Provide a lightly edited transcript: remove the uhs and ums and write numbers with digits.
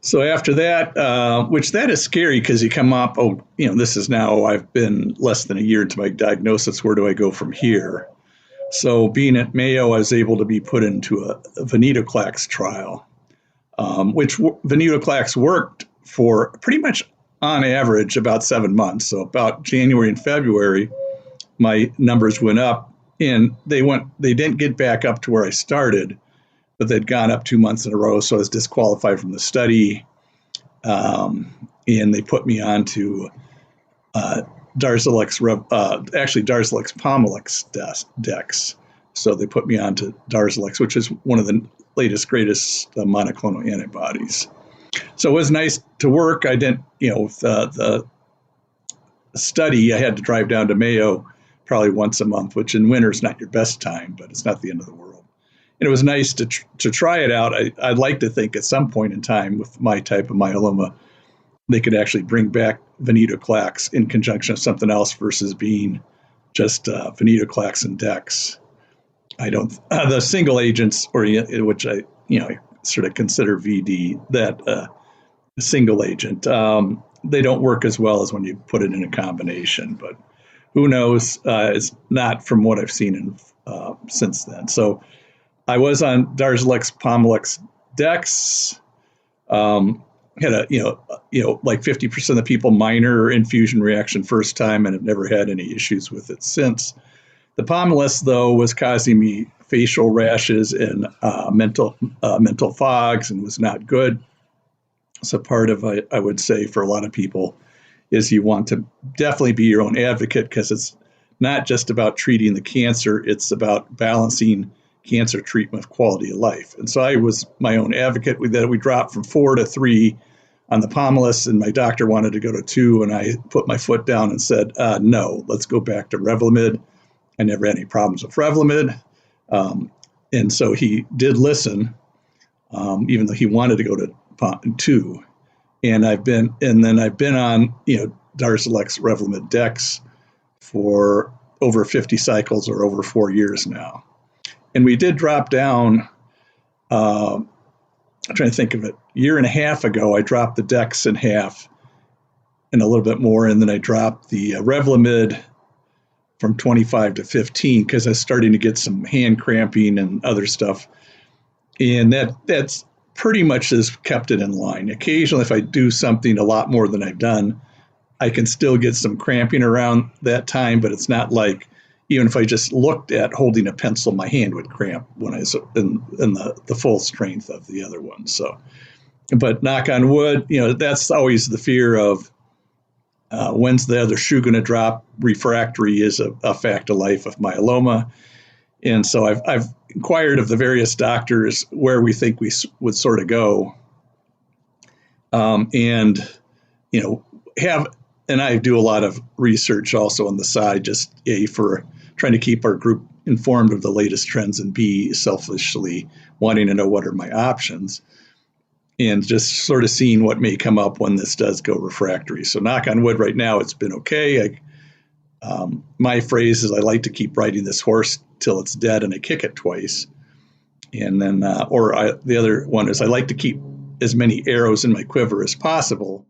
So after that, which that is scary because you come up, oh, this is now, I've been less than a year into my diagnosis. Where do I go from here? So being at Mayo, I was able to be put into a venetoclax trial, which venetoclax worked for pretty much on average about 7 months. So about January and February, my numbers went up, and they didn't get back up to where I started, but they'd gone up 2 months in a row. So I was disqualified from the study. And they put me on to Darzalex, actually Darzalex Pomalyst Dex. So they put me on to Darzalex, which is one of the latest, greatest monoclonal antibodies. So it was nice to work. I didn't, with the study, I had to drive down to Mayo probably once a month, which in winter is not your best time, but it's not the end of the world. And it was nice to try it out. I'd like to think at some point in time with my type of myeloma, they could actually bring back venetoclax in conjunction with something else versus being just venetoclax and Dex. I don't the single agents, or which I sort of consider VD, that single agent. They don't work as well as when you put it in a combination, but who knows? It's not from what I've seen since then. So I was on Darzalex Pomalyst Dex. Had a like 50% of the people minor infusion reaction first time, and have never had any issues with it since. The Pomalyst, though, was causing me facial rashes and mental fogs, and was not good. So part of, I would say, for a lot of people, is you want to definitely be your own advocate, because it's not just about treating the cancer, it's about balancing cancer treatment with quality of life. And so I was my own advocate. We dropped from 4 to 3 on the Pomalyst, and my doctor wanted to go to 2, and I put my foot down and said, no, let's go back to Revlimid. I never had any problems with Revlimid. And so he did listen, even though he wanted to go to 2. And I've been on, Darzalex Revlimid Dex for over 50 cycles, or over 4 years now. And we did drop down, I'm trying to think of it, a year and a half ago, I dropped the Dex in half and a little bit more. And then I dropped the Revlimid from 25 to 15, because I was starting to get some hand cramping and other stuff. And that's pretty much has kept it in line. Occasionally, if I do something a lot more than I've done, I can still get some cramping around that time, but it's not like, even if I just looked at holding a pencil, my hand would cramp when I was in the full strength of the other one. So, but knock on wood, that's always the fear of when's the other shoe going to drop. Refractory is a fact of life of myeloma. And so I've inquired of the various doctors where we think we would sort of go. And I do a lot of research also on the side, just A, for trying to keep our group informed of the latest trends, and B, selfishly wanting to know what are my options, and just sort of seeing what may come up when this does go refractory. So knock on wood, right now it's been okay. My phrase is, I like to keep riding this horse till it's dead and I kick it twice. And then, the other one is, I like to keep as many arrows in my quiver as possible,